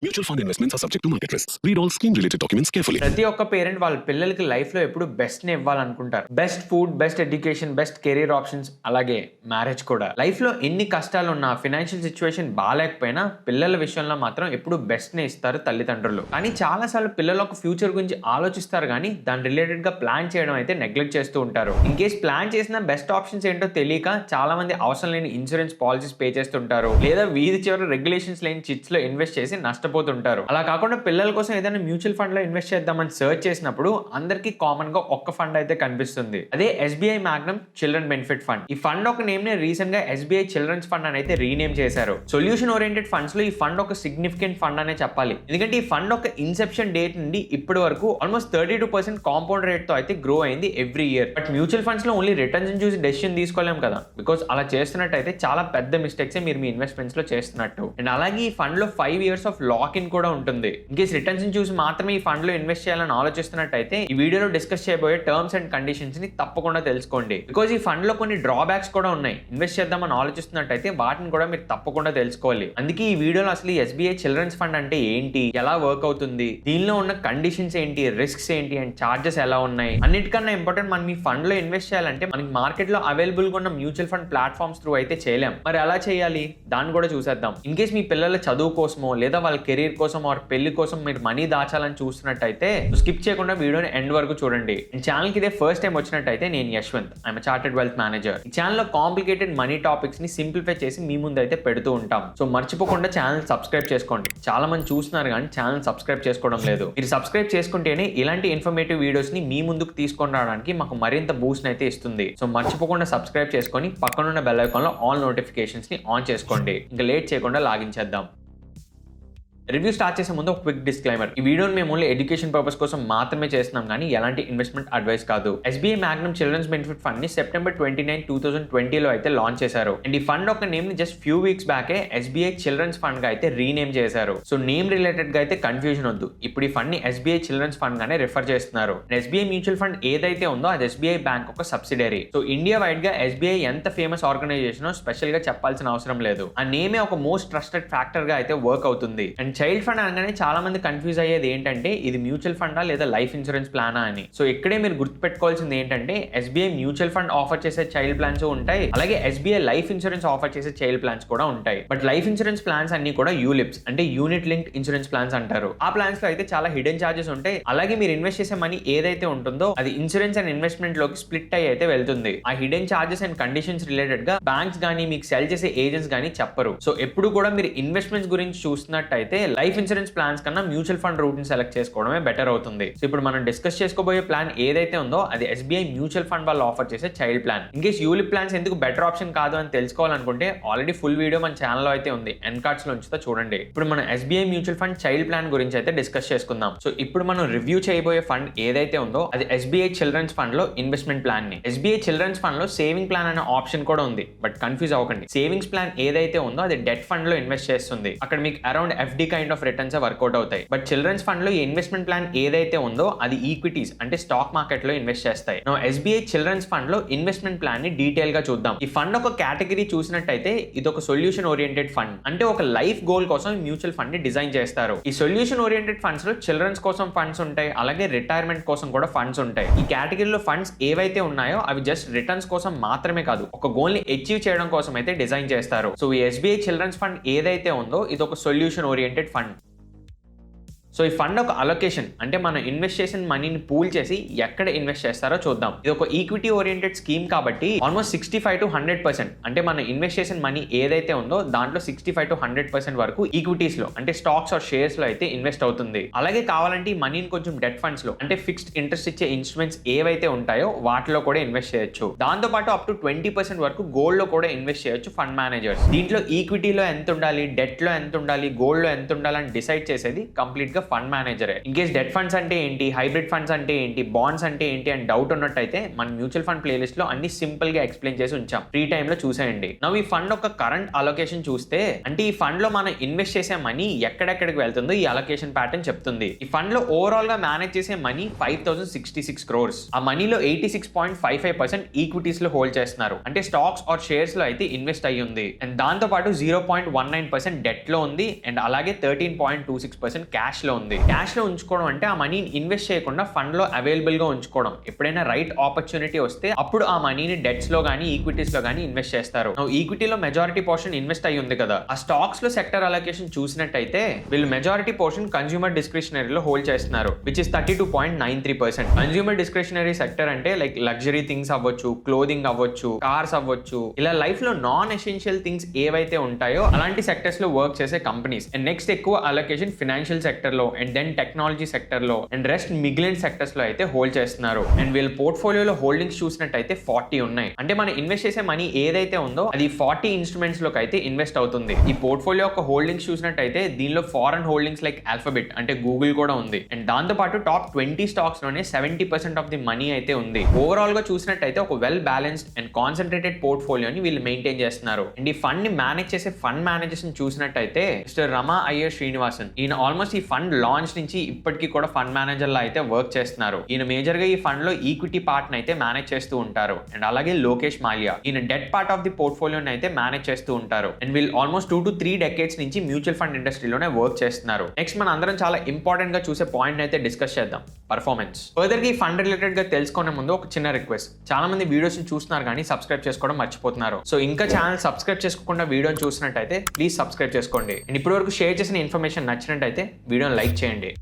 Mutual fund investments are subject to market risks. Read all scheme-related documents carefully. ప్రతి ఒక్క parent వాళ్ళ పిల్లలకి life లో ఎప్పుడు బెస్ట్ ని ఇవ్వాలనుకుంటారు. Best food, best education, best career options, అలాగే మ్యారేజ్ కూడా. లైఫ్ లో ఎన్ని కష్టాలు ఉన్నా, ఫైనాన్షియల్ సిచ్యువేషన్ బాగాలేకపోయినా పిల్లల విషయంలో మాత్రం ఎప్పుడు బెస్ట్ ని ఇస్తారు తల్లిదండ్రులు. కానీ చాలా సార్లు పిల్లల ఒక ఫ్యూచర్ గురించి ఆలోచిస్తారు కానీ దాని రిలేటెడ్ గా ప్లాన్ చేయడం అయితే నెగ్లెక్ట్ చేస్తూ ఉంటారు. ఇన్ కేస్ ప్లాన్ చేసిన బెస్ట్ ఆప్షన్స్ ఏంటో తెలియక చాలా మంది అవసరం లేని ఇన్సూరెన్స్ పాలసీస్ పే చేస్తుంటారు, లేదా వీధి చివరి రెగ్యులేషన్స్ లేని చిట్స్ లో ఇన్వెస్ట్ చేసి నష్టపోతుంటారు. అలా కాకుండా పిల్లల కోసం ఏదైనా మ్యూచువల్ ఫండ్ లో ఇన్వెస్ట్ చేద్దామని సర్చ్ చేసినప్పుడు అందరికీ కామన్ గా ఒక్క ఫండ్ అయితే కనిపిస్తుంది. అదే SBI Magnum children benefit fund. ఈ ఫండ్ ఒక నేమ్ ని రీసెంట్ గా ఎస్బీఐ చిల్డ్రన్స్ ఫండ్ అని అయితే రీనేమ్ చేశారు. సొల్యూషన్ ఓరియంటెడ్ ఫండ్స్ లో ఈ ఫండ్ ఒక సిగ్నిఫికెంట్ ఫండ్ అనే చెప్పాలి. ఎందుకంటే ఈ ఫండ్ ఒక ఇన్సెప్షన్ డేట్ నుండి ఇప్పటి వరకు ఆల్మోస్ట్ 32% కాంపౌండ్ రేట్ తో అయితే గ్రో అయింది every year. But mutual funds లో ఓన్లీ రిటర్న్స్ చూసి డెసిషన్ తీసుకోలేం కదా, బికాస్ అలా చేస్తున్నట్టయితే చాలా పెద్ద మిస్టేక్స్ మీరు మీ ఇన్వెస్ట్మెంట్స్ లో చేస్తున్నట్టు. అండ్ అలాగే ఈ ఫండ్ లో 5 years ఆఫ్ లాక్ ఇన్ కూడా ఉంటుంది. ఇన్కేస్ రిటర్న్స్ చూసి మాత్రమే ఈ ఫండ్ లో ఇన్వెస్ట్ చేయాలని ఆలోచిస్తున్నట్టయితే ఈ వీడియోలో డిస్కస్ చేయబోయే టర్మ్స్ అండ్ కండిషన్స్ ని తప్పకుండా తెలుసుకోండి. బికాస్ ఈ ఫండ్ లో కొన్ని డ్రాబ్యాక్స్ కూడా ఉన్నాయి. ఇన్వెస్ట్ చేద్దామని ఆలోచిస్తున్నట్టయితే వాటిని కూడా మీరు తప్పకుండా తెలుసుకోవాలి. అందుకే ఈ వీడియోలో అసలు ఎస్బీఐ చిల్డ్రన్స్ ఫండ్ అంటే ఏంటి, ఎలా వర్క్ అవుతుంది, దీనిలో ఉన్న కండిషన్స్ ఏంటి, రిస్క్స్ ఏంటి అండ్ చార్జెస్ ఎలా ఉన్నాయి, అన్నిటికన్నా ఇంపార్టెంట్ మనం ఈ ఫండ్ లో ఇన్వెస్ట్ చేయాలంటే మనకి మార్కెట్ లో అవైలబుల్ గా ఉన్న మ్యూచువల్ ఫండ్ ప్లాట్ఫామ్స్ త్రూ అయితే చేయలేం. మరి ఎలా చేయాలి దాన్ని కూడా చూసేద్దాం. ఇన్ కేస్ మీ పిల్లల చదువు కోసమో లేదా వాళ్ళ కెరీర్ కోసం ఆర్ పెళ్లి కోసం మీరు మనీ దాచాలని చూస్తున్నట్టయితే స్కిప్ చేయకుండా వీడియోని ఎండ్ వరకు చూడండి. ఈ ఛానల్ కి ఇదే ఫస్ట్ టైం వచ్చినట్టయితే నేను Yashwant, I'm chartered wealth manager. ఈ ఛానల్ లో కాంప్లికేటెడ్ మనీ టాపిక్స్ ని సింప్లిఫై చేసి మీ ముందు అయితే పెడుతూ ఉంటాం. సో మర్చిపోకుండా ఛానల్ సబ్స్క్రైబ్ చేసుకోండి. చాలా మంది చూస్తున్నారు కానీ ఛానల్ సబ్స్క్రైబ్ చేసుకోవడం లేదు. మీరు సబ్స్క్రైబ్ చేసుకుంటేనే ఇలాంటి ఇన్ఫర్మేటివ్ వీడియోస్ ని మీ ముందుకు తీసుకొని రావడానికి మాకు మరింత బూస్ట్ అయితే ఇస్తుంది. సో మర్చిపోకుండా సబ్స్క్రైబ్ చేసుకొని పక్కనున్న బెల్ ఐకాన్ లో ఆల్ నోటిఫికేషన్స్ ని ఆన్ చేసుకోండి. ఇంకా లేట్ చేయకుండా లాగిన్ చేద్దాం. రివ్యూ స్టార్ట్ చేసే ముందు ఒక క్విక్ డిస్క్లైమర్. ఈ వీడియోని మేము ఓన్లీ ఎడ్యుకేషన్ పర్పస్ కోసం మాత్రమే చేస్తున్నాం కానీ ఎలాంటి ఇన్వెస్ట్మెంట్ అడ్వైస్ కాదు. SBI magnum children's benefit fund ని September 29, 2020 లో అయితే లాంచ్ చేశారు. అండ్ ఈ ఫండ్ ఒక నేమ్ ని జస్ట్ ఫ్యూ వీక్స్ బ్యాకే ఎస్బీఐ చిల్డ్రన్స్ ఫండ్ గా అయితే రీనేమ్ చేశారు. సో నేమ్ రిలేటెడ్ గా అయితే కన్ఫ్యూజన్ వద్దు. ఇప్పుడు ఈ ఫండ్ ని ఎస్బీఐ చిల్డ్రన్స్ ఫండ్ గానే రిఫర్ చేస్తున్నారు. ఎస్బీఐ మ్యూచువల్ ఫండ్ ఏదైతే ఉందో అది ఎస్బీఐ బ్యాంక్ ఒక సబ్సిడరీ. సో ఇండియా వైడ్ గా ఎస్బీఐ ఎంత ఫేమస్ ఆర్గనైజేషన్ స్పెషల్ గా చెప్పాల్సిన అవసరం లేదు. ఆ నేమే ఒక మోస్ట్ ట్రస్టెడ్ ఫ్యాక్టర్ గా అయితే వర్క్ అవుతుంది. అండ్ చైల్డ్ ఫండ్ అనగానే చాలా మంది కన్ఫ్యూజ్ అయ్యేది ఏంటంటే ఇది మ్యూచువల్ ఫండా లేదా లైఫ్ ఇన్సూరెన్స్ ప్లానా అని. సో ఇక్కడే మీరు గుర్తుపెట్టుకోవాల్సింది ఏంటంటే ఎస్బీఐ మ్యూచువల్ ఫండ్ ఆఫర్ చేసే చైల్డ్ ప్లాన్స్ ఉంటాయి, అలాగే ఎస్బీఐ లైఫ్ ఇన్సూరెన్స్ ఆఫర్ చేసే చైల్డ్ ప్లాన్స్ కూడా ఉంటాయి. బట్ లైఫ్ ఇన్సూరెన్స్ ప్లాన్స్ అన్ని కూడా యూలిప్స్ అంటే యూనిట్ లింక్డ్ ఇన్సూరెన్స్ ప్లాన్స్ అంటారు. ఆ ప్లాన్స్ లో అయితే చాలా హిడెన్ చార్జెస్ ఉంటాయి. అలాగే మీరు ఇన్వెస్ట్ చేసే మనీ ఏదైతే ఉంటుందో అది ఇన్సూరెన్స్ అండ్ ఇన్వెస్ట్మెంట్ లోకి స్ప్లిట్ అయ్యి అయితే వెళ్తుంది. ఆ hidden charges and conditions related గా బ్యాంక్స్ గానీ మీకు సెల్ చేసే ఏజెంట్స్ గానీ చెప్పరు. సో ఎప్పుడు కూడా మీరు ఇన్వెస్ట్మెంట్స్ గురించి చూస్తున్నట్టయితే లైఫ్ ఇన్సూరెన్స్ ప్లాన్స్ కన్నా మ్యూచువల్ ఫండ్ రూట్ ని సెలెక్ట్ చేసుకోవడమే బెటర్ అవుతుంది. సో ఇప్పుడు మనం డిస్కస్ చేసుకోబోయే ప్లాన్ ఏదైతే ఉందో అది ఎస్బీఐ మ్యూచువల్ ఫండ్ వాళ్ళు ఆఫర్ చేసే child plan. In case ULIP plans ఎందుకు బెటర్ ఆప్షన్ కాదు అని తెలుసుకోవాలనుకుంటే ఆల్రెడీ ఫుల్ వీడియో మన ఛానల్ లో అయితే ఉంది, ఎండ్ కార్డ్స్ లో ఉంచుతా చూడండి. ఇప్పుడు మనం SBI mutual fund child plan గురించి అయితే డిస్కస్ చేసుకుందాం. సో ఇప్పుడు మనం రివ్యూ చేయబోయే ఫండ్ ఏదైతే ఉందో అది ఎస్బీఐ చిల్డ్రన్స్ ఫండ్ లో ఇన్వెస్ట్మెంట్ ప్లాన్ ని. ఎస్బీఐ చిల్డ్రన్స్ ఫండ్ లో సేవింగ్ ప్లాన్ అనే ఆప్షన్ కూడా ఉంది, బట్ కన్ఫ్యూజ్ అవ్వకండి. సేవింగ్స్ ప్లాన్ ఏదైతే ఉందో అది డెట్ ఫండ్ లో ఇన్వెస్ట్ చేస్తుంది. అక్కడ మీకు around FD kind of returns work out అవుతాయి. బట్ చిల్డ్రన్స్ ఫండ్ లో ఈ ఇన్వెస్ట్మెంట్ ప్లాన్ ఏదైతే ఉందో అది ఈక్విటీస్ అంటే స్టాక్ మార్కెట్ లో ఇన్వెస్ట్ చేస్తాయి. నౌ ఎస్బీఐ చిల్డ్రన్స్ ఫండ్ లో ఇన్వెస్ట్మెంట్ ప్లాన్ ని డీటెయిల్ గా చూద్దాం. ఈ ఫండ్ ఒక కేటగిరీ చూసినట్టయితే ఇది ఒక సొల్యూషన్ ఓరియంటెడ్ ఫండ్ అంటే ఒక లైఫ్ గోల్ కోసం మ్యూచువల్ ఫండ్ ని డిజైన్ చేస్తారు. ఈ సొల్యూషన్ ఓరియంటెడ్ ఫండ్స్ లో చిల్డ్రన్స్ కోసం ఫండ్స్ ఉంటాయి, అలాగే రిటైర్మెంట్ కోసం కూడా ఫండ్స్ ఉంటాయి. ఈ కేటగిరీలో ఫండ్స్ ఏవైతే ఉన్నాయో అవి జస్ట్ రిటర్న్స్ కోసం మాత్రమే కాదు, ఒక గోల్ ని అచీవ్ చేయడం కోసం అయితే డిజైన్ చేస్తారు. సో ఈ ఎస్బీఐ చిల్డ్రన్స్ ఫండ్ ఏదైతే ఉందో ఇది ఒక సొల్యూషన్ ఓరియంటెడ్ ఫండ్. సో ఈ ఫండ్ ఒక అలొకేషన్ అంటే మనం ఇన్వెస్ట్ చేసిన మనీని పూల్ చేసి ఎక్కడ ఇన్వెస్ట్ చేస్తారో చూద్దాం. ఇది ఒక ఈక్విటీ ఓరియంటెడ్ స్కీమ్ కాబట్టి ఆల్మోస్ట్ 65 to 100% అంటే మనం ఇన్వెస్ట్ చేసిన మనీ ఏదైతే ఉందో దాంట్లో 65 to 100% వరకు ఈక్విటీస్ లో అంటే స్టాక్స్ ఆర్ షేర్స్ లో అయితే ఇన్వెస్ట్ అవుతుంది. అలాగే కావాలంటే ఈ మనీని కొంచెం డెట్ ఫండ్స్ లో అంటే ఫిక్స్డ్ ఇంట్రెస్ట్ ఇచ్చే ఇన్స్ట్రుమెంట్స్ ఏవైతే ఉంటాయో వాటిలో కూడా ఇన్వెస్ట్ చేయొచ్చు. దాంతో పాటు అప్ టు 20% వరకు గోల్డ్ లో కూడా ఇన్వెస్ట్ చేయొచ్చు ఫండ్ మేనేజర్స్. దీంట్లో ఈక్విటీలో ఎంత ఉండాలి, డెట్ లో ఎంత ఉండాలి, గోల్డ్ లో ఎంత ఉండాలి అని డిసైడ్ చేసేది కంప్లీట్ గా ఫండ్ మేనేజరే. ఇన్ కేస్ డెట్ ఫండ్స్ అంటే ఏంటి, హైబ్రిడ్ ఫండ్స్ అంటే ఏంటి, బాండ్స్ అంటే ఏంటి అని డౌట్ ఉన్నట్టయితే మన మ్యూచువల్ ఫండ్ ప్లేలిస్ట్ లో అన్ని సింపుల్ గా ఎక్స్ప్లెయిన్ చేసి ఉంచాం. ఫ్రీ టైమ్ లో చూసేయండి. నవ్వు ఈ ఫండ్ ఒక కరెంట్ అలొకేషన్ చూస్తే అంటే ఈ ఫండ్ లో మనం ఇన్వెస్ట్ చేసే మనీ ఎక్కడెక్కడికి వెళ్తుందో ఈ అలొకేషన్ ప్యాటర్న్ చెప్తుంది. ఈ ఫండ్ లో ఓవరాల్ గా మేనేజ్ చేసే మనీ 5066 crores. ఆ మనీలో 86.55% ఈక్విటీస్ లో హోల్డ్ చేస్తున్నారు. అంటే స్టాక్స్ ఆర్ షేర్స్ లో అయితే ఇన్వెస్ట్ అయ్యి ఉంది. అండ్ దాంతో పాటు 0.19% డెట్ లో ఉంది. అండ్ అలాగే 13.26% క్యాష్ లో ఉంది. క్యాష్ లో ఉంచుకోవడం అంటే ఆ మనీని ఇన్వెస్ట్ చేయకుండా ఫండ్ లో అవైలబుల్ గా ఉంచుకోవడం. ఎప్పుడైనా రైట్ ఆపర్చునిటీ వస్తే అప్పుడు ఆ మనీని డెట్స్ లో గానీ ఈక్విటీస్ లో గానీ ఇన్వెస్ట్ చేస్తారు. ఈక్విటీలో మెజారిటీ పోర్షన్ ఇన్వెస్ట్ అయ్యి ఉంది కదా, ఆ స్టాక్స్ లో సెక్టర్ అలొకేషన్ చూసినట్టయితే వీళ్ళు మెజారిటీ పోర్షన్ కన్స్యూమర్ డిస్క్రిషనరీలో హోల్డ్ చేస్తున్నారు, which is 32.93%. Consumer discretionary sector అంటే లైక్ లగ్జరీ థింగ్స్ అవ్వచ్చు, క్లోదింగ్ అవ్వచ్చు, కార్స్ అవ్వచ్చు, ఇలా లైఫ్ లో నాన్ ఎసెన్షియల్ థింగ్స్ ఏవైతే ఉంటాయో అలాంటి సెక్టర్స్ లో వర్క్ చేసే కంపెనీస్. అండ్ నెక్స్ట్ ఎక్కువ అలొకేషన్ ఫైనాన్షియల్ సెక్టర్ లో అండ్ దెన్ టెక్నాలజీ సెక్టర్ లో అండ్ రెస్ట్ మిగిలిన సెక్టర్స్ లో అయితే హోల్డ్ చేస్తున్నారు. అండ్ వీళ్ళ పోర్ట్ఫోలియోలో హోల్డింగ్స్ చూసినట్టయితే 40 ఉన్నాయి. అంటే మనం ఇన్వెస్ట్ చేసే మనీ ఏదైతే ఉందో అది 40 ఇన్స్ట్రుమెంట్స్ లోకి అయితే ఇన్వెస్ట్ అవుతుంది. ఈ పోర్ట్ఫోలియో యొక్క హోల్డింగ్స్ చూసినట్టయితే దీనిలో ఫారెన్ హోల్డింగ్స్ లైక్ ఆల్ఫాబెట్ అంటే గూగుల్ కూడా ఉంది. అండ్ దాంతో పాటు టాప్ 20 స్టాక్స్ లోనే 70% ఆఫ్ ది మనీ అయితే ఉంది. ఓవరాల్ గా చూసినట్టయితే ఒక వెల్ బ్యాలెన్స్డ్ అండ్ కాన్సన్ట్రేటెడ్ పోర్ట్ఫోలియోని వీళ్ళు మెయింటైన్ చేస్తున్నారు. అండ్ ఈ ఫండ్ ని మేనేజ్ చేసే ఫండ్ మేనేజర్స్ ని చూసినట్టయితే మిస్టర్ రమా అయ్యర్ శ్రీనివాసన్, ఈయన ఆల్మోస్ట్ ఈ ఫండ్ లాంచ్ నుంచి ఇప్పటికీ కూడా ఫండ్ మేనేజర్ లా అయితే వర్క్ చేస్తున్నారు. ఈయన మేజర్ గా ఈ ఫండ్ లో ఈక్విటీ పార్ట్ అయితే మేనేజ్ చేస్తూ ఉంటారు. అండ్ అలాగే లోకేష్ మాల్యా, ఈయన డెట్ పార్ట్ ఆఫ్ ది పోర్ట్ఫోలియోని అయితే మేనేజ్ చేస్తూ ఉంటారు. అండ్ వీళ్ళు ఆల్మోస్ట్ 2 to 3 decades నుంచి మ్యూచువల్ ఫండ్ ఇండస్ట్రీలోనే వర్క్ చేస్తున్నారు. నెక్స్ట్ మన అందరం చాలా ఇంపార్టెంట్ గా చూసే పాయింట్ అయితే డిస్కస్ చేద్దాం, పర్ఫార్మెన్స్. ఫర్దర్ గా ఈ ఫండ్ రిలేటెడ్ గా తెలుసుకునే ముందు ఒక చిన్న రిక్వెస్ట్, చాలా మంది వీడియోస్ చూస్తున్నారు కానీ సబ్స్క్రైబ్ చేసుకోవడం మర్చిపోతున్నారు. సో ఇంకా ఛానల్ సబ్స్క్రైబ్ చేసుకోకుండా వీడియోని చూసినట్టయితే ప్లీజ్ సబ్స్క్రైబ్ చేసుకోండి. అండ్ ఇప్పటి వరకు షేర్ చేసిన ఇన్ఫర్మేషన్ నచ్చినట్టయితే వీడియోని లైక్ చేయండి.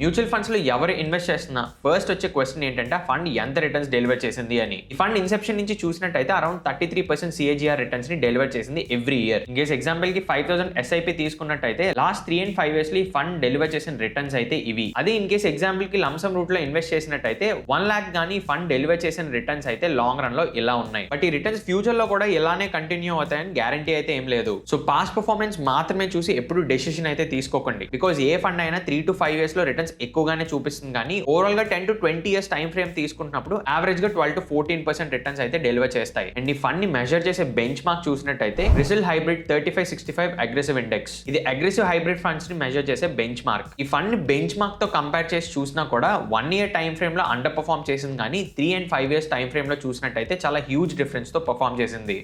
మ్యూచువల్ ఫండ్స్ లో ఎవరు ఇన్వెస్ట్ చేస్తున్నా ఫస్ట్ వచ్చే క్వశ్చన్ ఏంటంటే ఆ ఫండ్ ఎంత రిటర్న్స్ డెలివర్ చేసింది అని. ఈ ఫండ్ ఇన్సెప్షన్ నుంచి చూసినట్టయితే అరౌండ్ 33% CAGR రిటర్న్స్ ని డెలివర్ చేసింది every year. In case example కి 5000 SIP తీసుకున్నట్టయితే లాస్ట్ 3 and 5 years లో ఈ ఫండ్ డెలివర్ చేసిన రిటర్న్స్ అయితే ఇవి. అదే ఇన్ కేస్ ఎగ్జాంపుల్ కి లంసమ్ రూట్ లో ఇన్వెస్ట్ చేసినట్టయితే 1 lakh గానీ ఈ ఫండ్ డెలివర్ చేసిన రిటర్న్స్ అయితే లాంగ్ రన్ లో ఇలా ఉన్నాయి. బట్ ఈ రిటర్న్స్ ఫ్యూచర్ లో కూడా ఇలానే కంటిన్యూ అవుతాయని గ్యారంటీ అయితే ఏం లేదు. సో పాస్ట్ పర్ఫార్మెన్స్ మాత్రమే చూసి ఎప్పుడు డెసిషన్ అయితే తీసుకోకండి. బికాస్ ఏ ఫండ్ అయినా 3 to 5 years లో రిటర్న్స్ ఎక్కువగానే చూపిస్తుంది, కానీ ఓవరాల్ గా 10 to 20 years టైం ఫ్రేమ్ తీసుకుంటున్నప్పుడు యావరేజ్ గా 12 to 14% రిటర్న్స్ అయితే డెలివర్ చేస్తాయి. అండ్ ఈ ఫండ్ ని మెజర్ చేసే బెంచ్ మార్క్ చూసినట్టయితే రిసిల్ హైబ్రిడ్ 3565 అగ్రెసివ్ ఇండెక్స్, ఇది అగ్రెసివ్ హైబ్రిడ్ ఫండ్స్ ని మెజర్ చేసే బెంచ్ మార్క్. ఈ ఫండ్ ని బెంచ్ మార్క్ తో కంపేర్ చేసి చూసినా కూడా 1 year టైం ఫ్రేమ్ లో అండర్ పర్ఫార్మ్ చేసింది, కానీ 3 and 5 years టైం ఫ్రేమ్ లో చూసినట్టయితే చాలా హ్యూజ్ డిఫరెన్స్ తో పర్ఫార్మ్ చేసింది.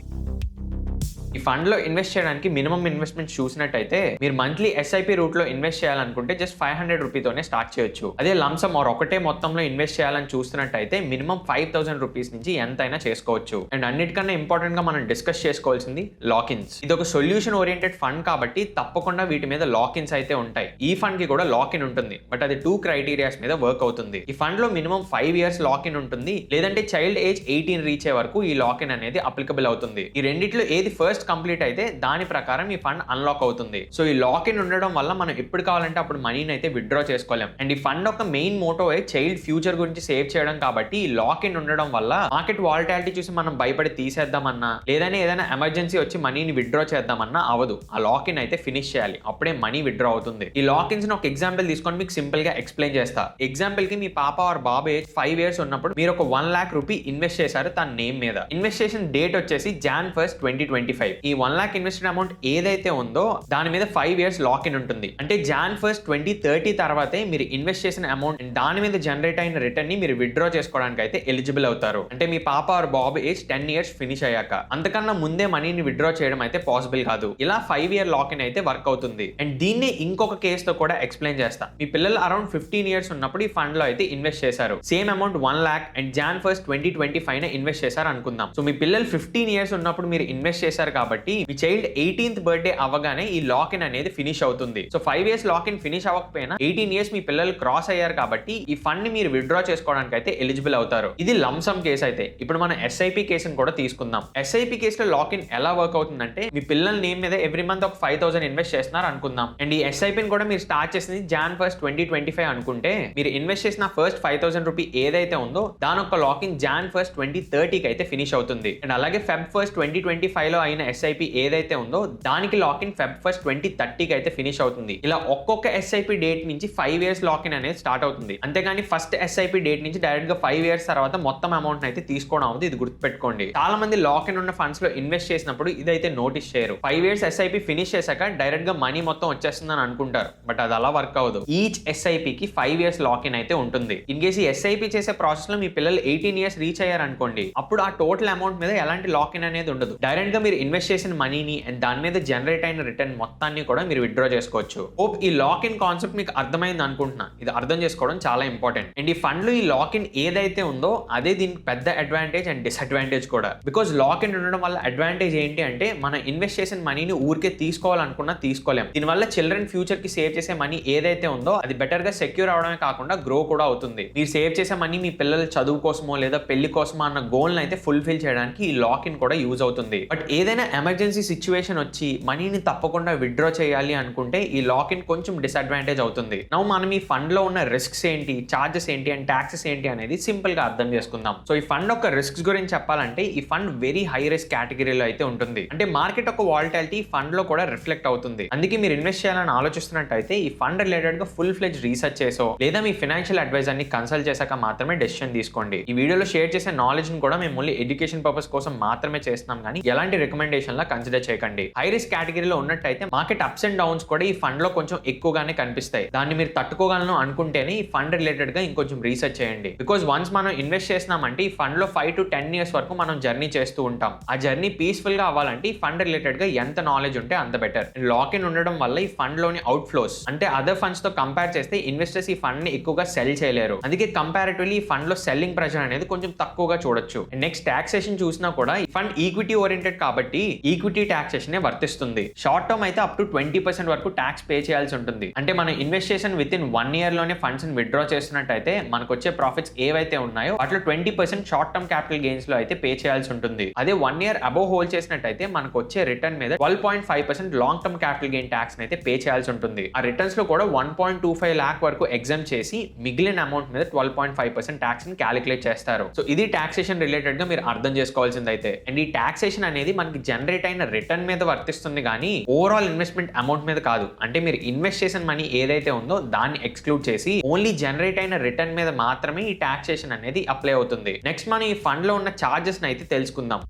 ఈ ఫండ్ లో ఇన్వెస్ట్ చేయడానికి మినిమం ఇన్వెస్ట్మెంట్ చూసినట్టయితే మీరు మంత్లీ SIP రూట్ లో ఇన్వెస్ట్ చేయాలనుకుంటే జస్ట్ 500 రూపీతోనే స్టార్ట్ చేయొచ్చు. అదే లంసమ్ ఆర్ ఒకటే మొత్తంలో ఇన్వెస్ట్ చేయాలని చూస్తున్నట్టయితే మినిమం 5000 రూపీస్ నుంచి ఎంతైనా చేసుకోవచ్చు. అండ్ అన్నిటికన్నా ఇంపార్టెంట్ గా మనం డిస్కస్ చేసుకోవాల్సింది లాకిన్స్. ఇది ఒక సొల్యూషన్ ఓరియంటెడ్ ఫండ్ కాబట్టి తప్పకుండా వీటి మీద లాకిన్స్ అయితే ఉంటాయి. ఈ ఫండ్ కి కూడా లాకిన్ ఉంటుంది, బట్ అది 2 క్రైటీరియాస్ మీద వర్క్ అవుతుంది. ఈ ఫండ్ లో మినిమం 5 years లాకిన్ ఉంటుంది, లేదంటే చైల్డ్ ఏజ్ 18 రీచ్ అయ్యే వరకు ఈ లాకిన్ అనేది అప్లికబుల్ అవుతుంది. ఈ రెండిట్లో ఏది ఫస్ట్ కంప్లీట్ అయితే దాని ప్రకారం ఈ ఫండ్ అన్లాక్ అవుతుంది. సో ఈ లాక్ ఇన్ ఉండడం వల్ల మనం ఎప్పుడు కావాలంటే అప్పుడు మనీని అయితే విత్డ్రా చేసుకోలేం. అండ్ ఈ ఫండ్ ఒక మెయిన్ మోటో చైల్డ్ ఫ్యూచర్ గురించి సేవ్ చేయడం కాబట్టి ఈ లాక్ ఇన్ ఉండడం వల్ల మార్కెట్ వాలటాలిటీ చూసి మనం భయపడి తీసేద్దామన్నా లేదని ఏదైనా ఎమర్జెన్సీ వచ్చి మనీని విత్డ్రా చేద్దామన్నా అవదు. ఆ లాక్ ఇన్ అయితే ఫినిష్ చేయాలి, అప్పుడే మనీ విత్డ్రా అవుతుంది. ఈ లాక్ ఇన్స్ ఒక ఎగ్జాంపుల్ తీసుకొని మీకు సింపుల్ గా ఎక్స్ప్లెయిన్ చేస్తా. ఎగ్జాంపుల్ కి మీ పాప ఆర్ బాబు ఏజ్ 5 years ఉన్నప్పుడు మీరు ఒక 1 lakh రూపీ ఇన్వెస్ట్ చేశారు తన నేమ్ మీద. ఇన్వెస్ట్ చేసిన డేట్ వచ్చేసి Jan 1st 2025. ఈ 1 lakh ఇన్వెస్టెడ్ అమౌంట్ ఏదైతే ఉందో దాని మీద 5 years లాక్ ఇన్ ఉంటుంది. అంటే Jan 1st 2030 తర్వాతే మీరు ఇన్వెస్ట్ చేసిన అమౌంట్ దాని మీద జనరేట్ అయిన రిటర్న్ ని మీరు విత్డ్రా చేసుకోవడానికి అయితే ఎలిజిబుల్ అవుతారు. అంటే మీ పాప ఆర్ బాబు ఏజ్ 10 years ఫినిష్ అయ్యాక. అంతకన్నా ముందే మనీని విత్డ్రా చేయడం అయితే పాసిబుల్ కాదు. ఇలా 5 year లాక్ ఇన్ అయితే వర్క్ అవుతుంది. అండ్ దీన్ని ఇంకొక కేస్ తో కూడా ఎక్స్ప్లెయిన్ చేస్తా. మీ పిల్లలు అరౌండ్ 15 years ఉన్నప్పుడు ఈ ఫండ్ లో అయితే ఇన్వెస్ట్ చేశారు. Same amount 1 lakh and Jan 1st 2025 invest చేశారు అనుకుందాం. సో మీ పిల్లలు 15 years ఉన్నప్పుడు మీరు ఇన్వెస్ట్ చేశారు కాబట్టి మీ చైల్డ్ 18th బర్త్డే అవ్వగానే ఈ లాక్ ఇన్ అనేది ఫినిష్ అవుతుంది. So 5 years lock in finish అవ్వకపోయినా 18 years మీ పిల్లలు క్రాస్ అయ్యారు కాబట్టి ఈ ఫండ్ ని మీరు విత్డ్రా చేసుకోవడానికి అయితే ఎలిజిబుల్ అవుతారు. ఇది లంసమ్ కేసు అయితే. ఇప్పుడు మనం SIP కేసును కూడా తీసుకుందాం. SIP కేసులో లాక్ ఇన్ ఎలా వర్క్ అవుతుందంటే మీ పిల్లల నేమ్ మీద ఎవ్రీ మంత్ ఒక 5000 ఇన్వెస్ట్ చేస్తున్నారు అనుకుందాం. అండ్ ఈ SIP ని కూడా మీరు స్టార్ట్ చేసింది Jan 1st 2025 అనుకుంటే మీరు ఇన్వెస్ట్ చేసిన ఫస్ట్ 5000 రూపీ ఏదైతే ఉందో దాని ఒక లాక్ ఇన్ Jan 1st 2030 కి అయితే ఫినిష్ అవుతుంది. అండ్ అలాగే Feb 1st 2025 లో అయిన ఎస్ఐపి ఏదైతే ఉందో దానికి లాకిన్ Feb 1, 2030కి అయితే ఫినిష్ అవుతుంది. ఇలా ఒక్కొక్క ఎస్ఐపి డేట్ నుంచి 5 years లాకిన్ అనేది స్టార్ట్ అవుతుంది. అంతేగాని ఫస్ట్ ఎస్ఐపి డేట్ నుంచి డైరెక్ట్ గా 5 years తర్వాత మొత్తం అమౌంట్ అయితే తీసుకోవడం అవుతుంది. ఇది గుర్తుపెట్టుకోండి. చాలా మంది లాకిన్ ఉన్న ఫండ్స్ లో ఇన్వెస్ట్ చేసినప్పుడు ఇదైతే నోటీస్ చేయరు. 5 years ఎస్ఐపి ఫినిష్ చేశాక డైరెక్ట్ గా మనీ మొత్తం వచ్చేస్తుందని అనుకుంటారు. బట్ అది అలా వర్క్ అవ్వదు. ఈచ్ ఎస్ఐపికి 5 years లాకిన్ అయితే ఉంటుంది. ఇన్ కేసు ఈ ఎస్ఐపి చేసే ప్రాసెస్ లో మీ పిల్లలు 18 years రీచ్ అయ్యారనుకోండి, అప్పుడు ఆ టోటల్ అమౌంట్ మీద ఎలాంటి లాకిన్ అనేది ఉండదు. డైరెక్ట్ గా మీరు ఇన్వెస్ట్ చేసిన మనీని అండ్ దాని మీద జనరేట్ అయిన రిటర్న్ మొత్తాన్ని కూడా మీరు విత్డ్రా చేసుకోవచ్చు. హోప్ ఈ లాక్ ఇన్ కాన్సెప్ట్ మీకు అర్థమైంది అనుకుంటున్నా. ఇది అర్థం చేసుకోవడం చాలా ఇంపార్టెంట్. అండ్ ఈ ఫండ్ లో ఈ లాక్ ఇన్ ఏదైతే ఉందో అదే దీనికి పెద్ద అడ్వాంటేజ్ అండ్ డిసడ్వాంటేజ్ కూడా. బికాస్ లాక్ ఇన్ ఉండడం వల్ల అడ్వాంటేజ్ ఏంటి అంటే మనం ఇన్వెస్ట్ చేసిన మనీని ఊరికే తీసుకోవాలనుకున్నా తీసుకోలేం. దీనివల్ల చిల్డ్రన్ ఫ్యూచర్ కి సేవ్ చేసే మనీ ఏదైతే ఉందో అది బెటర్ గా సెక్యూర్ అవడమే కాకుండా గ్రో కూడా అవుతుంది. మీరు సేవ్ చేసే మనీ మీ పిల్లల చదువు కోసమో లేదా పెళ్లి కోసమో అన్న గోల్ అయితే ఫుల్ఫిల్ చేయడానికి ఈ లాక్ ఇన్ కూడా యూజ్ అవుతుంది. బట్ ఏదైనా ఎమర్జెన్సీ సిచ్యువేషన్ వచ్చి మనీని తప్పకుండా విత్డ్రా చేయాలి అనుకుంటే ఈ లాక్ ఇన్ కొంచెం డిసడ్వాంటేజ్ అవుతుంది. నౌ మనం ఈ ఫండ్ లో ఉన్న రిస్క్స్ ఏంటి, చార్జెస్ ఏంటి అండ్ ట్యాక్సెస్ ఏంటి అనేది సింపుల్ గా అర్థం చేసుకుందాం. సో ఈ ఫండ్ యొక్క రిస్క్స్ గురించి చెప్పాలంటే ఈ ఫండ్ వెరీ హై రిస్క్ కేటగిరీలో అయితే ఉంటుంది. అంటే మార్కెట్ యొక్క వాలటాలిటీ ఫండ్ లో కూడా రిఫ్లెక్ట్ అవుతుంది. అందుకే మీరు ఇన్వెస్ట్ చేయాలని ఆలోచిస్తున్నట్టయితే ఈ ఫండ్ రిలేటెడ్ గా ఫుల్ ఫ్లెడ్జ్ రీసెర్చ్ చేసో లేదా మీ ఫైనాన్షియల్ అడ్వైజర్ ని కన్సల్ట్ చేశాక మాత్రమే డెసిషన్ తీసుకోండి. ఈ వీడియోలో షేర్ చేసే నాలెడ్జ్ ని కూడా మేము ఓన్లీ ఎడ్యుకేషన్ పర్పస్ కోసం మాత్రమే చేస్తున్నాం కానీ ఎలాంటి రికమెండేషన్ లా కన్సిడర్ చేయకండి. హై రిస్క్ కేటగిరీలో ఉన్నట్టయితే మార్కెట్ అప్స్ అండ్ డౌన్స్ కూడా ఈ ఫండ్ లో కొంచెం ఎక్కువగానే కనిపిస్తాయి. దాన్ని మీరు తట్టుకోగలను అనుకుంటేనే ఈ ఫండ్ రిలేటెడ్ గా ఇంకొంచెం రీసెర్చ్ చేయండి. బికాస్ వన్స్ మనం ఇన్వెస్ట్ చేసినామంటే ఈ ఫండ్ లో 5 to 10 years వరకు మనం జర్నీ చేస్తూ ఉంటాం. ఆ జర్నీ పీస్ఫుల్ గా అవ్వాలంటే ఈ ఫండ్ రిలేటెడ్ గా ఎంత నాలెడ్జ్ ఉంటే అంత బెటర్. లాక్ ఇన్ ఉండడం వల్ల ఈ ఫండ్ లోని అవుట్ ఫ్లోస్ అంటే అదర్ ఫండ్స్ తో కంపేర్ చేస్తే ఇన్వెస్టర్స్ ఈ ఫండ్ ని ఎక్కువగా సెల్ చేయలేరు. అందుకే కంపారిటివ్లీ ఈ ఫండ్ లో సెల్లింగ్ ప్రెషర్ అనేది కొంచెం తక్కువగా చూడొచ్చు. నెక్స్ట్ టాక్సేషన్ చూసినా కూడా ఈ ఫండ్ ఈక్విటీ ఓరియంటెడ్ కాబట్టి ఈక్విటీ టాక్సేషన్ వర్తిస్తుంది. షార్ట్ టర్మ్ అయితే అప్ టు 20% వరకు ట్యాక్స్ పే చేయాల్సి ఉంటుంది. అంటే మనం ఇన్వెస్టేషన్ విత్ ఇన్ 1 year లోనే ఫండ్స్ ని విత్డ్రా చేస్తున్నట్టయితే మనకు వచ్చే ప్రాఫిట్స్ ఏవైతే ఉన్నాయో వాటిలో 20% షార్ట్ టర్మ్ క్యాపిటల్ గెయిన్స్ లో అయితే పే చేయాల్సి ఉంటుంది. అదే 1 year అబోవ్ హోల్డ్ చేసినట్టయితే మనకు వచ్చే రిటర్న్ మీద 12.5% long term capital gain tax అయితే పే చేయాల్సి ఉంటుంది. ఆ రిటర్న్స్ లో కూడా 1.25 lakh వరకు ఎగ్జామ్ చేసి మిగిలిన అమౌంట్ మీద 12.5% ట్యాక్స్ ని క్యాలిక్యులేట్ చేస్తారు. సో ఇది టాక్సేషన్ రిలేటెడ్ గా మీరు అర్థం చేసుకోవాల్సింది అయితే. అండ్ ఈ టాక్సేషన్ అనేది మనకి జనరేట్ అయిన రిటర్న్ మీద వర్తిస్తుంది కానీ ఓవరాల్ ఇన్వెస్ట్మెంట్ అమౌంట్ మీద కాదు. అంటే మీరు ఇన్వెస్ట్ చేసిన మనీ ఏదైతే ఉందో దాన్ని ఎక్స్క్లూడ్ చేసి ఓన్లీ జనరేట్ అయిన రిటర్న్ మీద మాత్రమే ఈ టాక్సేషన్ అనేది అప్లై అవుతుంది. నెక్స్ట్ మనం ఈ ఫండ్ లో ఉన్న చార్జెస్ అయితే తెలుసుకుందాం.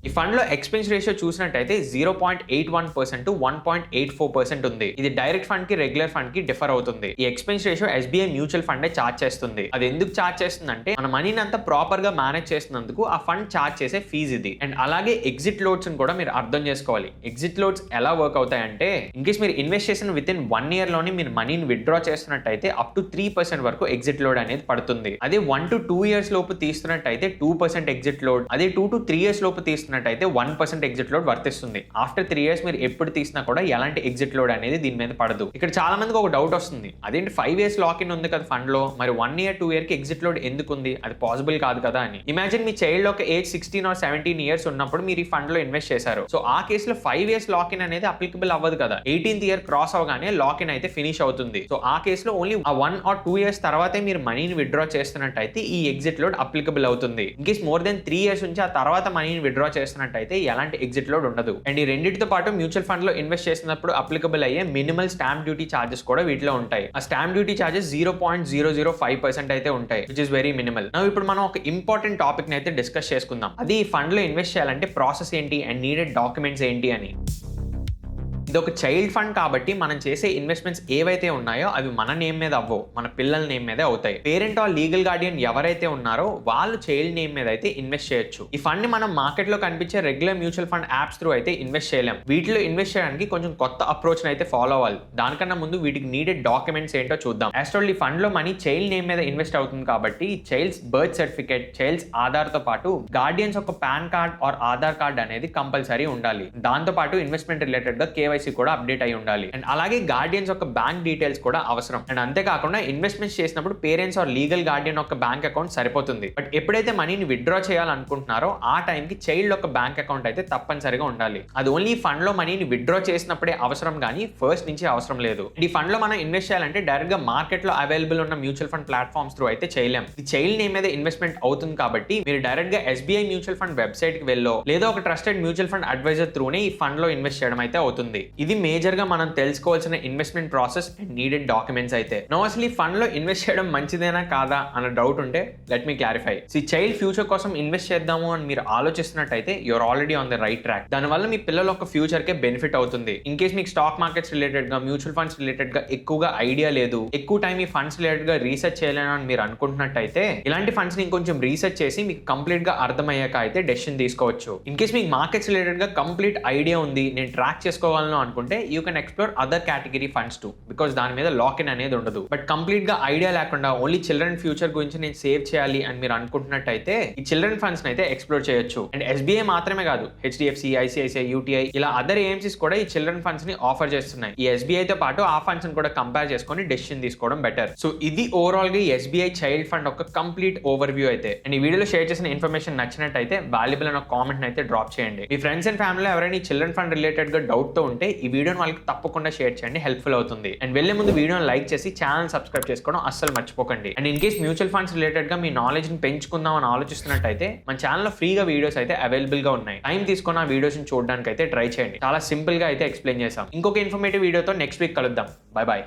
ఈ ఫండ్ లో ఎక్స్పెన్స్ రేషియో చూసినట్టయితే 0.81% to 1.84% ఉంది. ఇది డైరెక్ట్ ఫండ్ కి రెగ్యులర్ ఫండ్ కి డిఫర్ అవుతుంది. ఈ expense ratio SBI mutual fund charge చేస్తుంది. అది ఎందుకు చార్జ్ చేస్తుందంటే మన మనీని అంతా ప్రాపర్ గా మేనేజ్ చేస్తున్నందుకు ఆ ఫండ్ చార్జ్ చేసే ఫీజు ఇది. అండ్ అలాగే ఎగ్జిట్ లోడ్స్ కూడా మీరు అర్థం చేసుకోవాలి. ఎగ్జిట్ లోడ్స్ ఎలా వర్క్ అవుతాయంటే ఇన్ కేస్ మీరు ఇన్వెస్ట్ చేసిన విత్ ఇన్ 1 year లోనే మీరు మనీని విత్డ్రా చేస్తున్నట్టయితే అప్ టు 3% వరకు ఎగ్జిట్ లోడ్ అనేది పడుతుంది. అదే 1 to 2 years లోపు తీస్తున్నట్టయితే 2% ఎగ్జిట్ లోడ్, అదే 2 to 3 years లోపు తీస్తున్నట్టయితే 1% ఎగ్జిట్ లోడ్ వర్తిస్తుంది. ఆఫ్టర్ 3 years మీరు ఎప్పుడు తీసినా కూడా ఎలాంటి ఎగ్జిట్ లోడ్ అనేది దీని మీద పడదు. ఇక్కడ చాలా మందికి ఒక డౌట్ వస్తుంది, అదేంటి 5 years లాక్ ఇన్ ఉంది కదా ఫండ్ లో, మరి 1 year 2 year కి ఎగ్జిట్ లోడ్ ఎందుకు ఉంది, అది పాసిబుల్ కాదు కదా అని. ఇమాజిన్ మీ చైల్డ్ ఒక ఏజ్ 16 or 17 years ఉన్నప్పుడు మీరు ఈ ఫండ్ లో ఇన్వెస్ట్ చేశారు. సో ఆ కేసులో 5 years లాక్ ఇన్ అనేది అప్లికబుల్ అవ్వదు కదా. 18th year క్రాస్ అవగానే లాక్ ఇన్ అయితే ఫినిష్ అవుతుంది. సో ఆ కేసులో ఓన్లీ 1 or 2 years తర్వాతే మీరు మనీని విత్డ్రా చేస్తున్నట్టయితే ఈ ఎగ్జిట్ లోడ్ అప్లికబుల్ అవుతుంది. In case more than 3 years నుంచి ఆ తర్వాత మనీని విత్డ్రా చేస్తున్నట్టయితే ఎలాంటి ఎగ్జిట్ లోడ్ ఉండదు. అండ్ ఈ రెండింటితో పాటు మ్యూచువల్ ఫండ్ లో ఇన్వెస్ట్ చేసినప్పుడు అప్లికబుల్ అయ్యే మినిమల్ స్టాంప్ డ్యూటీ చార్జెస్ కూడా వీటిలో ఉంటాయి. ఆ స్టాంప్ డ్యూటీ చార్జెస్ 0.005% అయితే ఉంటాయి, విచ్ ఇస్ వెరీ మినిమల్. ఇప్పుడు మనం ఒక ఇంపార్టెంట్ టాపిక్ ని అయితే డిస్కస్ చేసుకుందాం. అది ఈ ఫండ్ లో ఇన్వెస్ట్ చేయాలంటే ప్రాసెస్ ఏంటి అండ్ నీడెడ్ డాక్యుమెంట్స్ ఏంటి అని. ఇది ఒక చైల్డ్ ఫండ్ కాబట్టి మనం చేసే ఇన్వెస్ట్మెంట్స్ ఏవైతే ఉన్నాయో అవి మన నేమ్ మీద అవ్వవు, మన పిల్లల నేమ్ మీదే అవుతాయి. పేరెంట్ ఆర్ లీగల్ గార్డియన్ ఎవరైతే ఉన్నారో వాళ్ళు చైల్డ్ నేమ్ మీద అయితే ఇన్వెస్ట్ చేయొచ్చు. ఈ ఫండ్ ని మనం మార్కెట్ లో కనిపించే regular mutual fund apps through అయితే ఇన్వెస్ట్ చేయలేం. వీటిలో ఇన్వెస్ట్ చేయడానికి కొంచెం కొత్త అప్రోచ్ అయితే ఫాలో అవ్వాలి. దానికన్నా ముందు వీటికి నీడెడ్ డాక్యుమెంట్స్ ఏంటో చూద్దాం. యాక్చువల్లీ ఈ ఫండ్ లో మనీ చైల్డ్ నేమ్ మీద ఇన్వెస్ట్ అవుతుంది కాబట్టి child's birth certificate, child's Aadhaar తో పాటు గార్డియన్స్ ఒక PAN card or Aadhaar card అనేది కంపల్సరీ ఉండాలి. దాంతో పాటు ఇన్వెస్ట్మెంట్ రిలేటెడ్ గా KYC కేవైసీ కూడా అప్డేట్ అయి ఉండాలి. అండ్ అలాగే గార్డియన్స్ యొక్క బ్యాంక్ డీటెయిల్స్ కూడా అవసరం. అండ్ అంతేకాకుండా ఇన్వెస్ట్మెంట్స్ చేసినప్పుడు పేరెంట్స్ ఆర్ లీగల్ గార్డియన్ యొక్క బ్యాంక్ అకౌంట్ సరిపోతుంది. బట్ ఎప్పుడైతే మనీని విత్డ్రా చేయాలనుకుంటున్నారో ఆ టైంకి చైల్డ్ యొక్క బ్యాంక్ అకౌంట్ అయితే తప్పనిసరిగా ఉండాలి. అది ఓన్లీ ఫండ్ లో మనీని విత్డ్రా చేసినప్పుడే అవసరం, కానీ ఫస్ట్ నుంచి అవసరం లేదు. ఈ ఫండ్ లో మనం ఇన్వెస్ట్ చేయాలంటే డైరెక్ట్ గా మార్కెట్ లో అవైలబుల్ ఉన్న మ్యూచువల్ ఫండ్ ప్లాట్ఫామ్స్ త్రూ అయితే చేయలేం. ఇది చైల్డ్ నేమ్ మీద ఇన్వెస్ట్మెంట్ అవుతుంది కాబట్టి మీరు డైరెక్ట్ గా SBI మ్యూచువల్ ఫండ్ వెబ్సైట్ కి వెళ్ళో లేదా ఒక ట్రస్టెడ్ మ్యూచువల్ ఫండ్ అడ్వైజర్ త్రూనే ఈ ఫండ్ లో ఇన్వెస్ట్ చేయడం అయితే అవుతుంది. ఇది మేజర్ గా మనం తెలుసుకోవాల్సిన investment process and needed documents అయితే. నో అసలు ఈ ఫండ్ లో ఇన్వెస్ట్ చేయడం మంచిదేనా కాదా అన్న డౌట్ ఉంటే లెట్ మీ క్లారిఫై. ఈ చైల్డ్ ఫ్యూచర్ కోసం ఇన్వెస్ట్ చేద్దాము అని మీరు ఆలోచిస్తున్నట్టయితే you're already on the right track. దానివల్ల మీ పిల్లల యొక్క ఫ్యూచర్ కే బెనిఫిట్ అవుతుంది. ఇన్ కేస్ మీకు స్టాక్ మార్కెట్స్ రిలేటెడ్ గా మ్యూచువల్ ఫండ్స్ రిలేటెడ్ గా ఎక్కువగా ఐడియా లేదు, ఎక్కువ టైం ఈ ఫండ్స్ రిలేటెడ్ గా రీసెర్చ్ చేయలేను అని మీరు అనుకుంటున్నట్టయితే ఇలాంటి ఫండ్స్ ని ఇంకొంచెం రీసెర్చ్ చేసి మీకు కంప్లీట్ గా అర్థమయ్యాక అయితే డెసిషన్ తీసుకోవచ్చు. ఇన్ కేస్ మీకు మార్కెట్స్ రిలేటెడ్ గా కంప్లీట్ ఐడియా ఉంది, నేను ట్రాక్ చేసుకోవాలను అనుకుంటే you can explore other category funds to, because దాని మీద లాక్ ఇన్ అనేది ఉండదు. బట్ కంప్లీట్ గా ఐడియా లేకుండా ఓన్లీ చిల్డ్రన్ ఫ్యూచర్ గురించి నేను సేవ్ చేయాలి అని మీరు అనుకుంటున్నట్టయితే ఈ చిల్డ్రన్ ఫండ్స్ అయితే ఎక్స్ప్లోర్ చేయొచ్చు. అండ్ SBI మాత్రమే కాదు, HDFC, ICICI, UTI ఇలా అదర్ AMCs కూడా ఈ చిల్డ్రన్ ఫండ్స్ ని ఆఫర్ చేస్తున్నాయి. ఈ SBI తో పాటు ఆ ఫండ్స్ ని కూడా కంపేర్ చేసుకొని డెసిషన్ తీసుకోవడం బెటర్. సో ఇది ఓవరాల్ గా SBI చైల్డ్ ఫండ్ ఒక కంప్లీట్ ఓవర్ వ్యూ అయితే. అండ్ ఈ వీడియోలో షేర్ చేసిన ఇన్ఫర్మేషన్ నచ్చినట్టయితే వాల్యుబుల్ అన్న కామెంట్ అయితే డ్రాప్ చేయండి. మీ ఫ్రెండ్స్ అండ్ ఫ్యామిలీలో ఎవరైనా ఈ చిల్డ్రన్ ఫండ్ రిలేటెడ్ గా డౌట్ తో ఉంటే ఈ వీడియోని వాళ్ళకి తప్పకుండా షేర్ చేయండి, హెల్ప్ఫుల్ అవుతుంది. అండ్ వెళ్లే ముందు వీడియోని లైక్ చేసి ఛానల్ సబ్స్క్రైబ్ చేసుకోవడం అస్సలు మర్చిపోకండి. And in case mutual funds related గా మీ నాలెడ్జ్ ని పెంచుకుందాం అని ఆలోచిస్తున్నట్టయితే మన ఛానల్లో ఫ్రీగా వీడియోస్ అయితే అవైలబుల్ గా ఉన్నాయి. టైం తీసుకున్న వీడియోస్ ని చూడడానికి అయితే ట్రై చేయండి. చాలా సింపుల్ గా అయితే ఎక్స్ప్లెయిన్ చేసాం. ఇంకొక ఇన్ఫర్మేటివ్ వీడియోతో నెక్స్ట్ వీక్ కలుద్దాం. Bye bye.